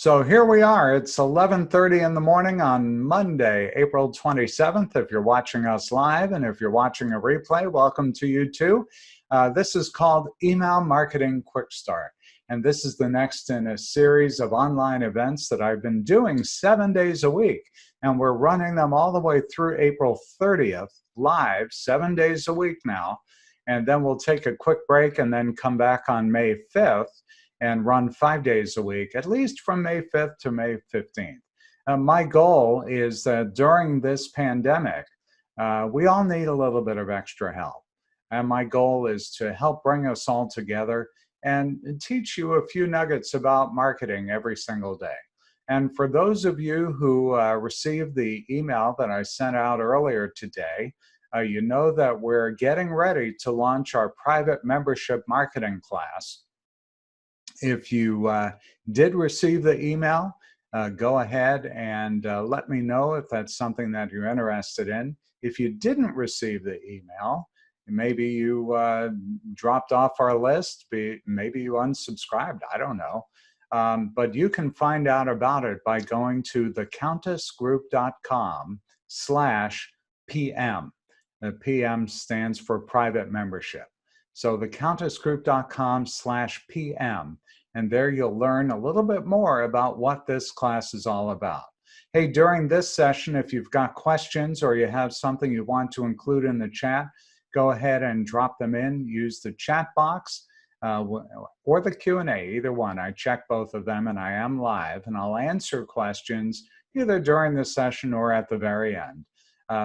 So here we are. It's 11:30 in the morning on Monday, April 27th. If you're watching us live, and if you're watching a replay, welcome to you too. This is called Email Marketing Quick Start. And this is the next in a series of online events that I've been doing 7 days a week. And we're running them all the way through April 30th, live, 7 days a week now. And then we'll take a quick break and then come back on May 5th and run 5 days a week, at least from May 5th to May 15th. My goal is that during this pandemic, we all need a little bit of extra help. And my goal is to help bring us all together and teach you a few nuggets about marketing every single day. And for those of you who received the email that I sent out earlier today, you know that we're getting ready to launch our private membership marketing class. If you did receive the email, go ahead and let me know if that's something that you're interested in. If you didn't receive the email, maybe you dropped off our list, maybe you unsubscribed, I don't know. But you can find out about it by going to thecountessgroup.com/PM. The PM stands for private membership. So thecountessgroup.com/PM. And there you'll learn a little bit more about what this class is all about. Hey, during this session, if you've got questions or you have something you want to include in the chat, go ahead and drop them in. Use the chat box or the Q&A, either one. I check both of them and I am live, and I'll answer questions either during the session or at the very end.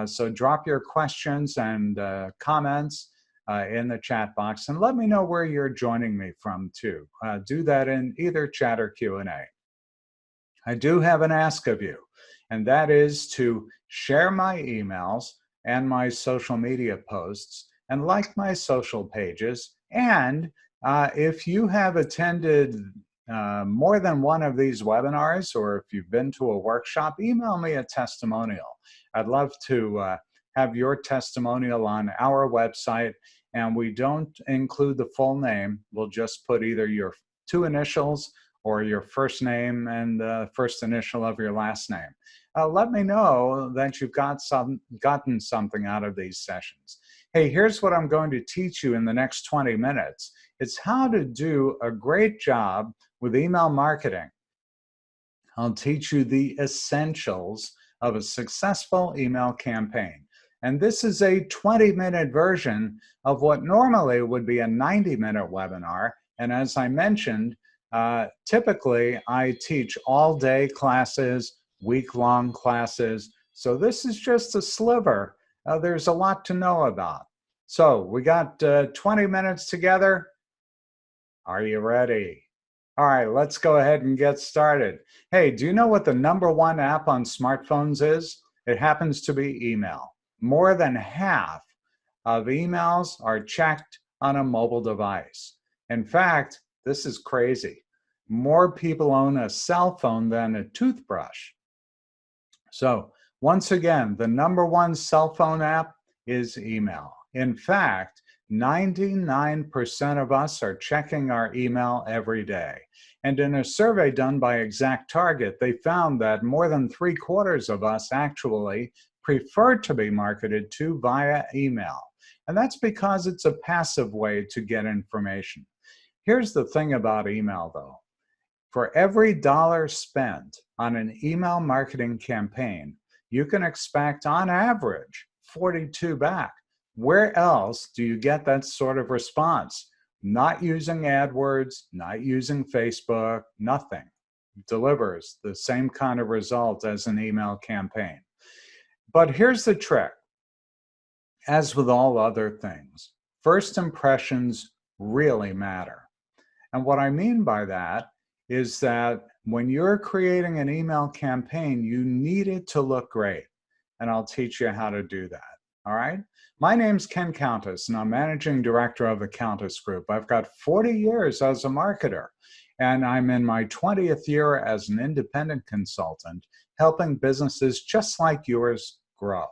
So drop your questions and comments in the chat box, and let me know where you're joining me from too. Do that in either chat or Q&A. I do have an ask of you, and that is to share my emails and my social media posts and like my social pages. And if you have attended more than one of these webinars, or if you've been to a workshop, email me a testimonial. I'd love to have your testimonial on our website, and we don't include the full name. We'll just put either your 2 initials or your first name and the first initial of your last name. Let me know that you've gotten something out of these sessions. Hey, here's what I'm going to teach you in the next 20 minutes. It's how to do a great job with email marketing. I'll teach you the essentials of a successful email campaign. And this is a 20-minute version of what normally would be a 90-minute webinar. And as I mentioned, typically I teach all-day classes, week-long classes. So this is just a sliver. There's a lot to know about. So we got 20 minutes together. Are you ready? All right, let's go ahead and get started. Hey, do you know what the #1 app on smartphones is? It happens to be email. More than half of emails are checked on a mobile device. In fact, this is crazy. More people own a cell phone than a toothbrush. So once again, the #1 cell phone app is email. In fact, 99% of us are checking our email every day. And in a survey done by ExactTarget, they found that more than 3/4 of us actually prefer to be marketed to via email. And that's because it's a passive way to get information. Here's the thing about email though. For every dollar spent on an email marketing campaign, you can expect on average 42 back. Where else do you get that sort of response? Not using AdWords, not using Facebook, nothing delivers the same kind of result as an email campaign. But here's the trick. As with all other things, first impressions really matter. And what I mean by that is that when you're creating an email campaign, you need it to look great. And I'll teach you how to do that. All right? My name's Ken Countess, and I'm Managing Director of the Countess Group. I've got 40 years as a marketer, and I'm in my 20th year as an independent consultant, helping businesses just like yours grow.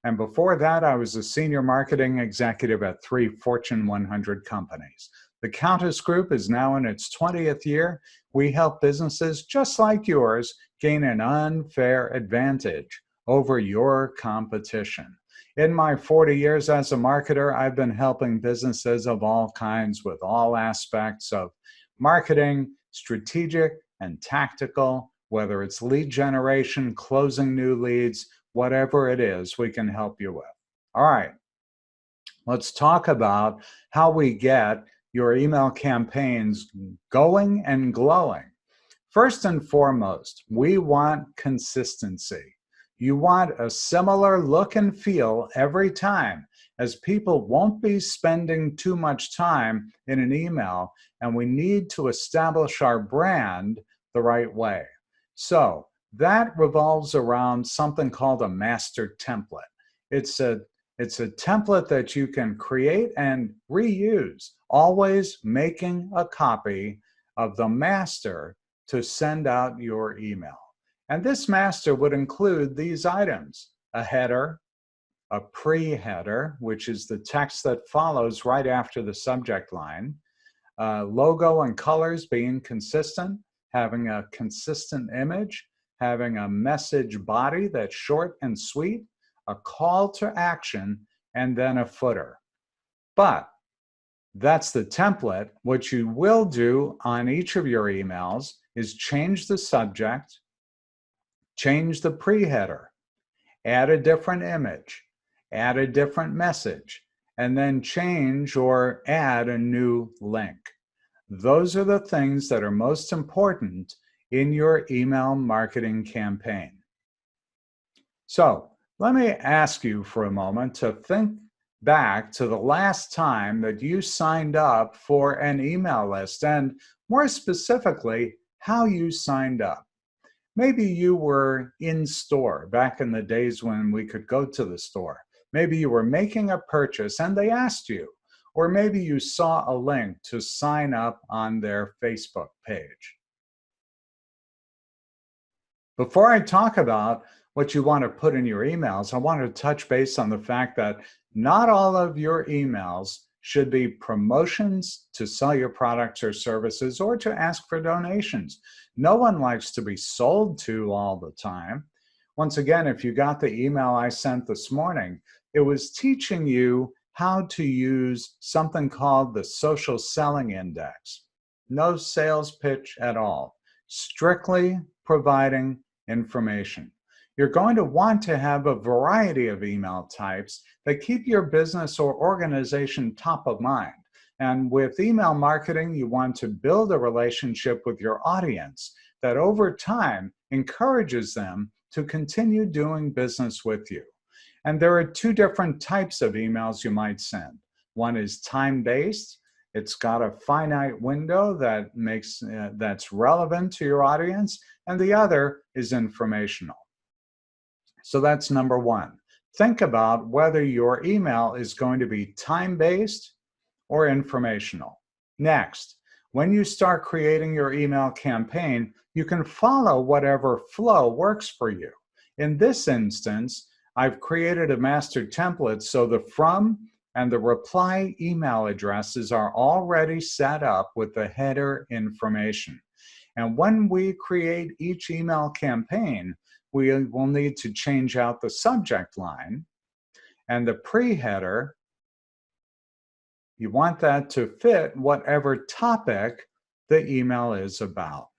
And before that, I was a senior marketing executive at 3 Fortune 100 companies. The Countess Group is now in its 20th year. We help businesses just like yours gain an unfair advantage over your competition. In my 40 years as a marketer, I've been helping businesses of all kinds with all aspects of marketing, strategic and tactical, whether it's lead generation, closing new leads, whatever it is, we can help you with. All right, let's talk about how we get your email campaigns going and glowing. First and foremost, we want consistency. You want a similar look and feel every time, as people won't be spending too much time in an email, and we need to establish our brand the right way. So that revolves around something called a master template. It's a template that you can create and reuse, always making a copy of the master to send out your email. And this master would include these items: a header, a pre-header, which is the text that follows right after the subject line, logo and colors being consistent, having a consistent image, having a message body that's short and sweet, a call to action, and then a footer. But that's the template. What you will do on each of your emails is change the subject, change the pre-header, add a different image, add a different message, and then change or add a new link. Those are the things that are most important in your email marketing campaign. So let me ask you for a moment to think back to the last time that you signed up for an email list, and more specifically, how you signed up. Maybe you were in store back in the days when we could go to the store. Maybe you were making a purchase and they asked you, or maybe you saw a link to sign up on their Facebook page. Before I talk about what you want to put in your emails, I want to touch base on the fact that not all of your emails should be promotions to sell your products or services or to ask for donations. No one likes to be sold to all the time. Once again, if you got the email I sent this morning, it was teaching you how to use something called the social selling index. No sales pitch at all, strictly providing information. You're going to want to have a variety of email types that keep your business or organization top of mind. And with email marketing, you want to build a relationship with your audience that over time encourages them to continue doing business with you. And there are two different types of emails you might send. One is time-based. It's got a finite window that that's relevant to your audience, and the other is informational. So that's number one. Think about whether your email is going to be time-based or informational. Next, when you start creating your email campaign, you can follow whatever flow works for you. In this instance, I've created a master template so the from and the reply email addresses are already set up with the header information. And when we create each email campaign, we will need to change out the subject line and the pre-header. You want that to fit whatever topic the email is about.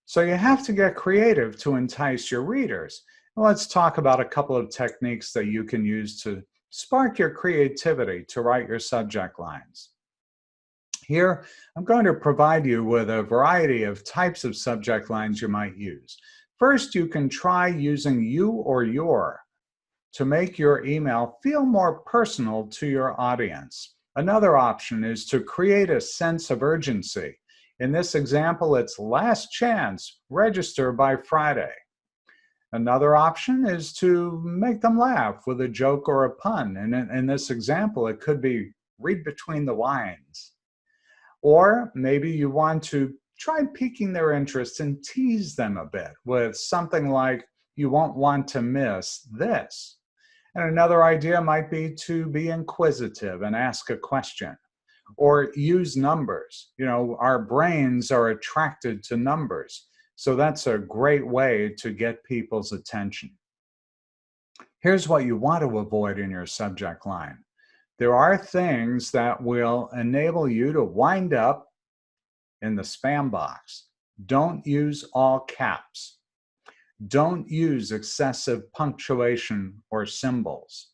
So you have to get creative to entice your readers. Let's talk about a couple of techniques that you can use to spark your creativity to write your subject lines. Here, I'm going to provide you with a variety of types of subject lines you might use. First, you can try using you or your to make your email feel more personal to your audience. Another option is to create a sense of urgency. In this example, it's last chance, register by Friday. Another option is to make them laugh with a joke or a pun. And in this example, it could be read between the lines. Or maybe you want to try piquing their interest and tease them a bit with something like, you won't want to miss this. And another idea might be to be inquisitive and ask a question. or use numbers. You know, our brains are attracted to numbers. So that's a great way to get people's attention. Here's what you want to avoid in your subject line. There are things that will enable you to wind up in the spam box. Don't use all caps. Don't use excessive punctuation or symbols.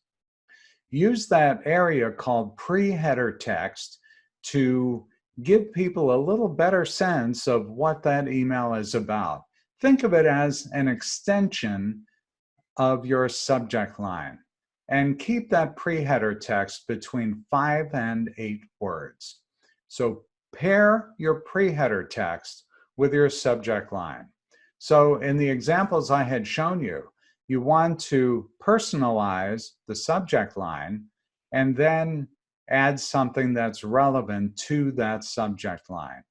Use that area called pre-header text to give people a little better sense of what that email is about. Think of it as an extension of your subject line, and keep that pre-header text between 5 and 8 words. So pair your pre-header text with your subject line. So in the examples I had shown you, you want to personalize the subject line and then add something that's relevant to that subject line.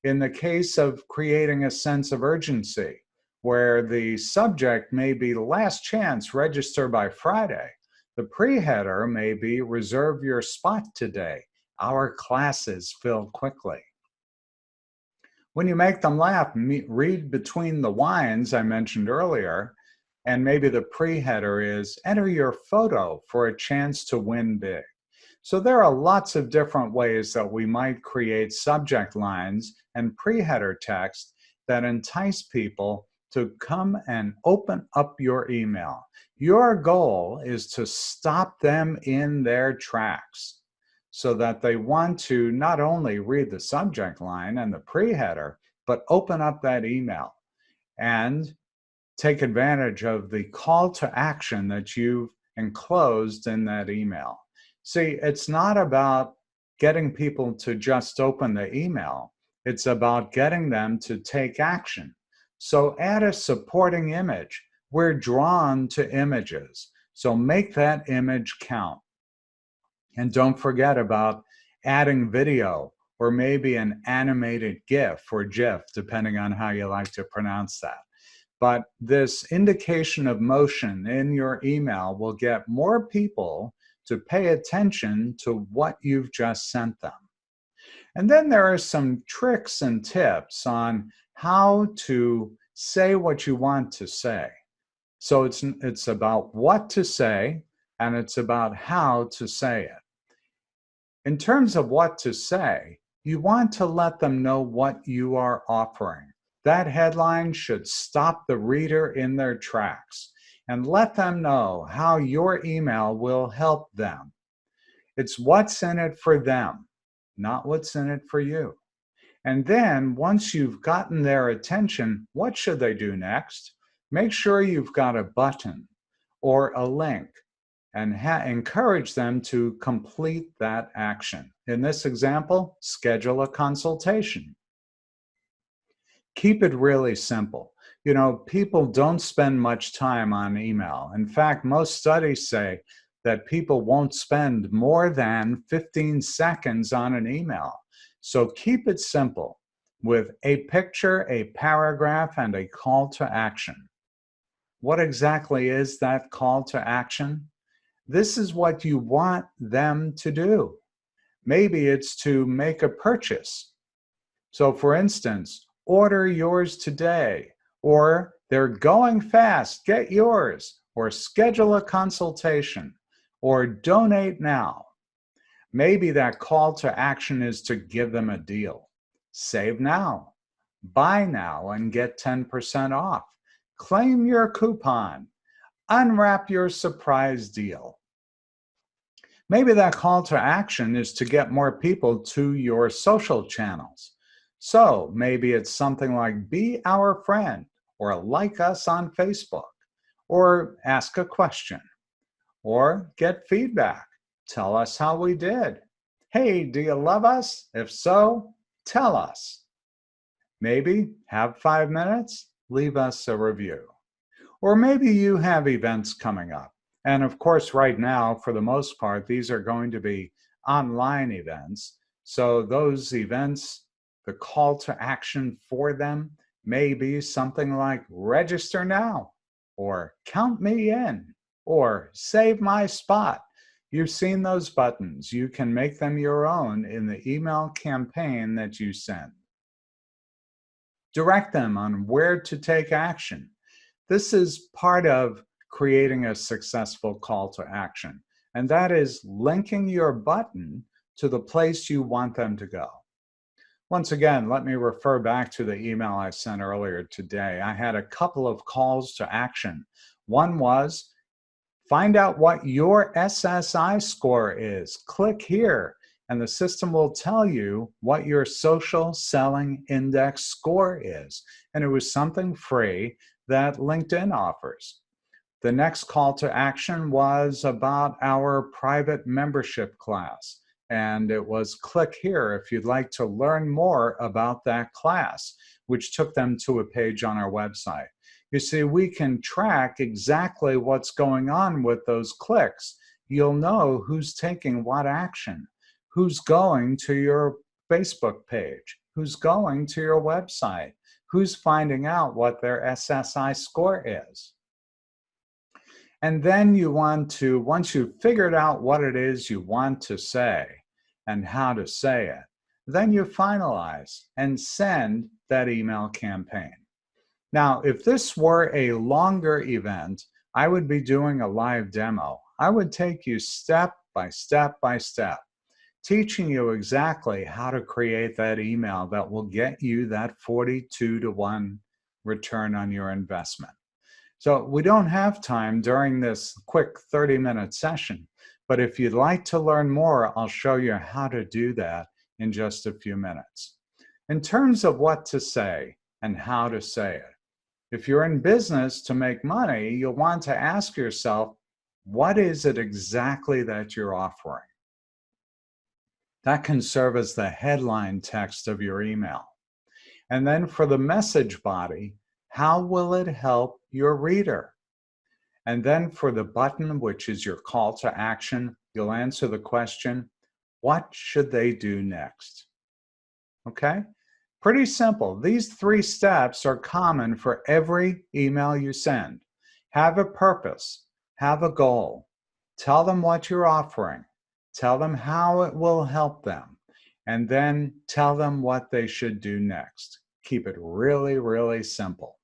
In the case of creating a sense of urgency, where the subject may be last chance, register by Friday, the pre-header may be reserve your spot today. Our classes fill quickly. When you make them laugh, read between the lines I mentioned earlier, and maybe the pre-header is enter your photo for a chance to win big. So there are lots of different ways that we might create subject lines and pre-header text that entice people to come and open up your email. Your goal is to stop them in their tracks so that they want to not only read the subject line and the pre-header, but open up that email and take advantage of the call to action that you've enclosed in that email. See, it's not about getting people to just open the email. It's about getting them to take action. So add a supporting image. We're drawn to images. So make that image count. And don't forget about adding video or maybe an animated GIF or GIF, depending on how you like to pronounce that. But this indication of motion in your email will get more people to pay attention to what you've just sent them. And then there are some tricks and tips on how to say what you want to say. So it's about what to say, and it's about how to say it. In terms of what to say, you want to let them know what you are offering. That headline should stop the reader in their tracks and let them know how your email will help them. It's what's in it for them, not what's in it for you. And then once you've gotten their attention, what should they do next? Make sure you've got a button or a link and encourage them to complete that action. In this example, schedule a consultation. Keep it really simple. You know, people don't spend much time on email. In fact, most studies say that people won't spend more than 15 seconds on an email. So keep it simple with a picture, a paragraph, and a call to action. What exactly is that call to action? This is what you want them to do. Maybe it's to make a purchase. So for instance, order yours today, or they're going fast, get yours, or schedule a consultation, or donate now. Maybe that call to action is to give them a deal. Save now, buy now and get 10% off. Claim your coupon, unwrap your surprise deal. Maybe that call to action is to get more people to your social channels. So maybe it's something like be our friend, or like us on Facebook, or ask a question, or get feedback. Tell us how we did. Hey, do you love us? If so, tell us. Maybe have 5 minutes, leave us a review. Or maybe you have events coming up. And of course, right now, for the most part, these are going to be online events. So those events, the call to action for them may be something like register now, or count me in, or save my spot. You've seen those buttons. You can make them your own in the email campaign that you send. Direct them on where to take action. This is part of creating a successful call to action, and that is linking your button to the place you want them to go. Once again, let me refer back to the email I sent earlier today. I had a couple of calls to action. One was, find out what your SSI score is. Click here, and the system will tell you what your social selling index score is. And it was something free that LinkedIn offers. The next call to action was about our private membership class. And it was click here if you'd like to learn more about that class, which took them to a page on our website. You see, we can track exactly what's going on with those clicks. You'll know who's taking what action, who's going to your Facebook page, who's going to your website, who's finding out what their SSI score is. And then you want to, once you've figured out what it is you want to say and how to say it, then you finalize and send that email campaign. Now, if this were a longer event, I would be doing a live demo. I would take you step by step by step, teaching you exactly how to create that email that will get you that 42-to-1 return on your investment. So we don't have time during this quick 30-minute session, but if you'd like to learn more, I'll show you how to do that in just a few minutes. In terms of what to say and how to say it, if you're in business to make money, you'll want to ask yourself, what is it exactly that you're offering? That can serve as the headline text of your email. And then for the message body, how will it help your reader? And then for the button, which is your call to action, you'll answer the question, what should they do next? Okay? Pretty simple. These 3 steps are common for every email you send. Have a purpose, have a goal, tell them what you're offering, tell them how it will help them, and then tell them what they should do next. Keep it really, really simple.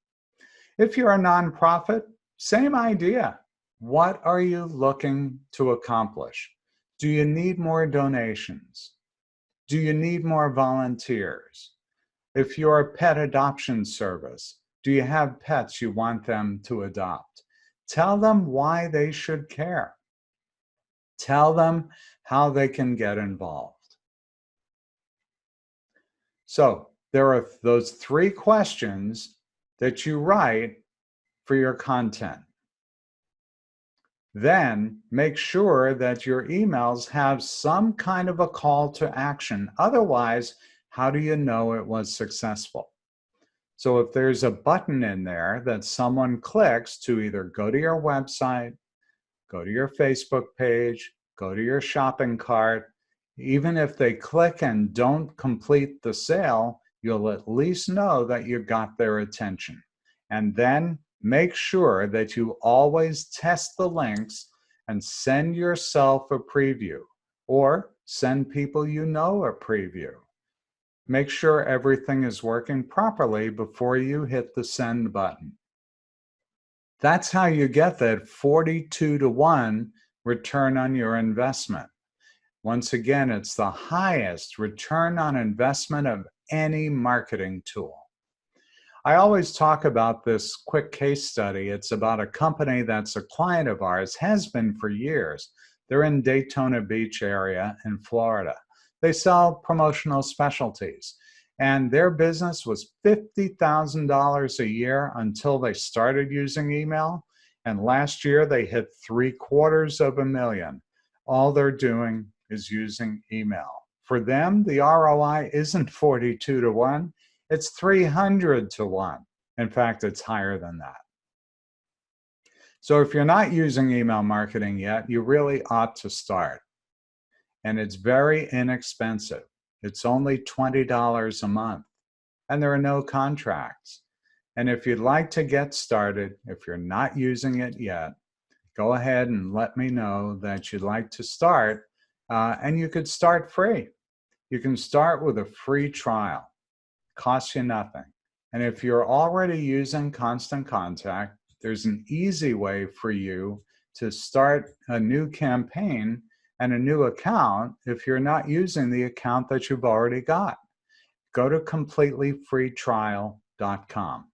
If you're a nonprofit, same idea. What are you looking to accomplish? Do you need more donations? Do you need more volunteers? If you're a pet adoption service, do you have pets you want them to adopt? Tell them why they should care. Tell them how they can get involved. So there are those 3 questions that you write for your content. Then make sure that your emails have some kind of a call to action. Otherwise, how do you know it was successful? So if there's a button in there that someone clicks to either go to your website, go to your Facebook page, go to your shopping cart, even if they click and don't complete the sale, you'll at least know that you got their attention. And then make sure that you always test the links and send yourself a preview or send people you know a preview. Make sure everything is working properly before you hit the send button. That's how you get that 42-to-1 return on your investment. Once again, it's the highest return on investment of any marketing tool. I always talk about this quick case study. It's about a company that's a client of ours, has been for years. They're in Daytona Beach area in Florida. They sell promotional specialties, and their business was $50,000 a year until they started using email. And last year they hit $750,000. All they're doing is using email. For them, the ROI isn't 42-to-1, it's 300-to-1. In fact, it's higher than that. So if you're not using email marketing yet, you really ought to start. And it's very inexpensive. It's only $20 a month, and there are no contracts. And if you'd like to get started, if you're not using it yet, go ahead and let me know that you'd like to start. And you could start free. You can start with a free trial. Costs you nothing. And if you're already using Constant Contact, there's an easy way for you to start a new campaign and a new account if you're not using the account that you've already got. Go to completelyfreetrial.com.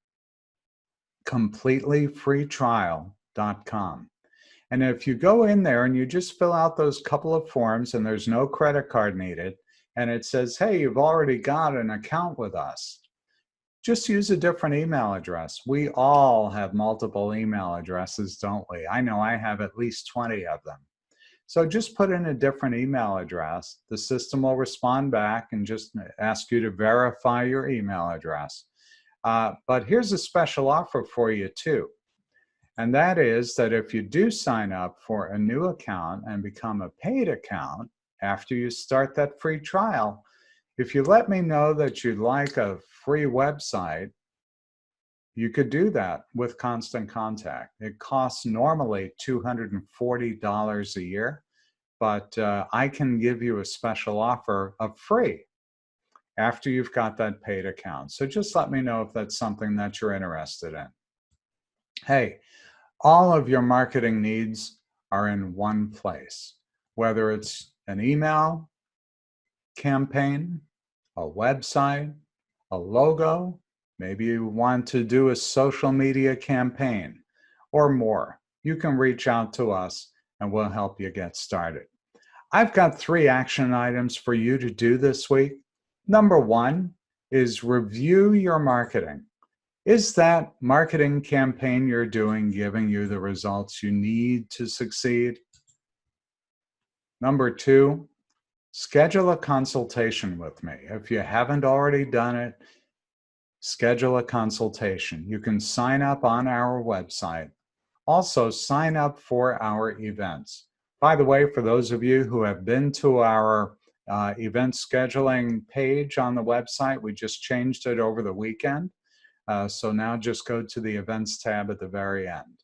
completelyfreetrial.com. And if you go in there and you just fill out those couple of forms and there's no credit card needed, and it says, hey, you've already got an account with us, just use a different email address. We all have multiple email addresses, don't we? I know I have at least 20 of them. So just put in a different email address. The system will respond back and just ask you to verify your email address. But here's a special offer for you too. And that is that if you do sign up for a new account and become a paid account after you start that free trial, if you let me know that you'd like a free website, you could do that with Constant Contact. It costs normally $240 a year, but I can give you a special offer of free after you've got that paid account. So just let me know if that's something that you're interested in. Hey, all of your marketing needs are in one place, whether it's an email campaign, a website, a logo, maybe you want to do a social media campaign or more. You can reach out to us and we'll help you get started. I've got 3 action items for you to do this week. Number 1 is review your marketing. Is that marketing campaign you're doing giving you the results you need to succeed? Number 2, schedule a consultation with me. If you haven't already done it, schedule a consultation. You can sign up on our website. Also, sign up for our events. By the way, for those of you who have been to our event scheduling page on the website, we just changed it over the weekend. So now just go to the events tab at the very end.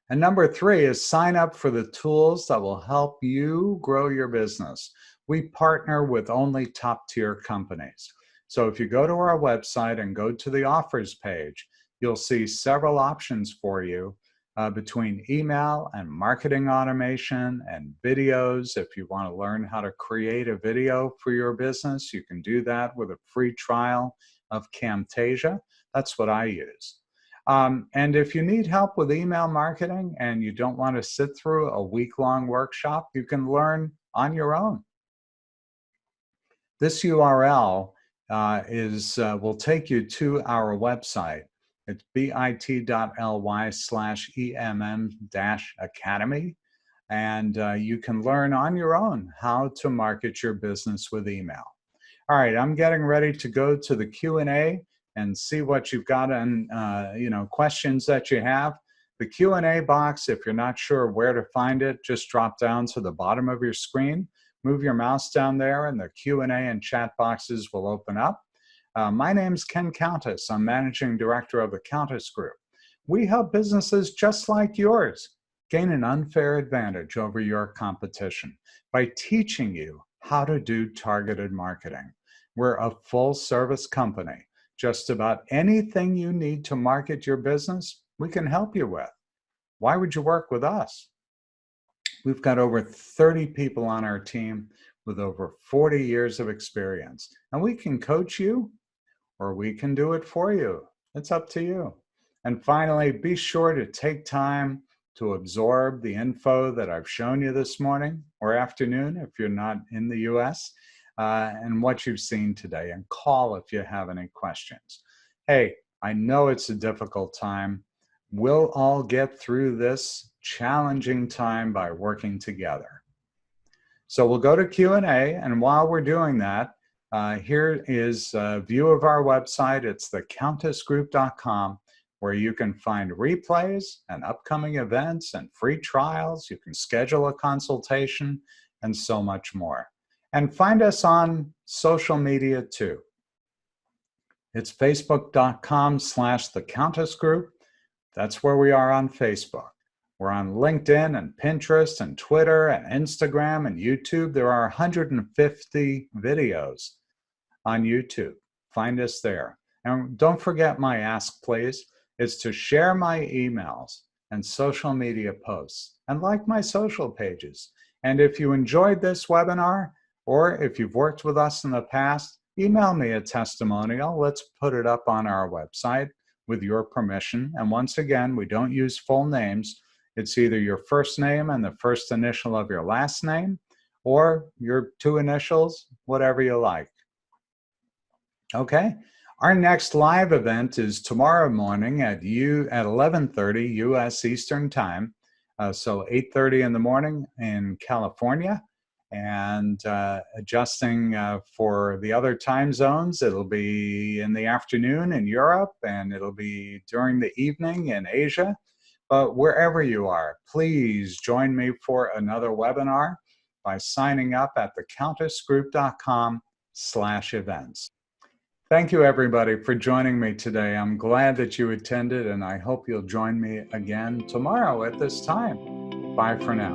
And number 3 is sign up for the tools that will help you grow your business. We partner with only top-tier companies. So if you go to our website and go to the offers page, you'll see several options for you between email and marketing automation and videos. If you want to learn how to create a video for your business, you can do that with a free trial of Camtasia. That's what I use. And if you need help with email marketing and you don't want to sit through a week-long workshop, you can learn on your own. This URL will take you to our website. It's bit.ly/EMM-Academy. And you can learn on your own how to market your business with email. All right, I'm getting ready to go to the Q&A and see what you've got and questions that you have. The Q&A box, if you're not sure where to find it, just drop down to the bottom of your screen, move your mouse down there, and the Q&A and chat boxes will open up. My name's Ken Countess. I'm Managing Director of the Countess Group. We help businesses just like yours gain an unfair advantage over your competition by teaching you how to do targeted marketing. We're a full-service company. Just about anything you need to market your business, we can help you with. Why would you work with us? We've got over 30 people on our team with over 40 years of experience. And we can coach you or we can do it for you. It's up to you. And finally, be sure to take time to absorb the info that I've shown you this morning or afternoon if you're not in the US, and what you've seen today, and call if you have any questions. Hey, I know it's a difficult time. We'll all get through this challenging time by working together. So we'll go to Q&A, and while we're doing that, here is a view of our website. It's thecountessgroup.com, where you can find replays and upcoming events and free trials. You can schedule a consultation and so much more. And find us on social media too. It's facebook.com/thecountessgroup. That's where we are on Facebook. We're on LinkedIn and Pinterest and Twitter and Instagram and YouTube. There are 150 videos on YouTube. Find us there. And don't forget my ask, please, is to share my emails and social media posts and like my social pages. And if you enjoyed this webinar, or if you've worked with us in the past, email me a testimonial. Let's put it up on our website with your permission. And once again, we don't use full names. It's either your first name and the first initial of your last name, or your two initials, whatever you like. Okay, our next live event is tomorrow morning at 11:30 U.S. Eastern Time, so 8:30 in the morning in California. And adjusting for the other time zones, it'll be in the afternoon in Europe, and it'll be during the evening in Asia. But wherever you are, please join me for another webinar by signing up at thecountessgroup.com/events. Thank you, everybody, for joining me today. I'm glad that you attended, and I hope you'll join me again tomorrow at this time. Bye for now.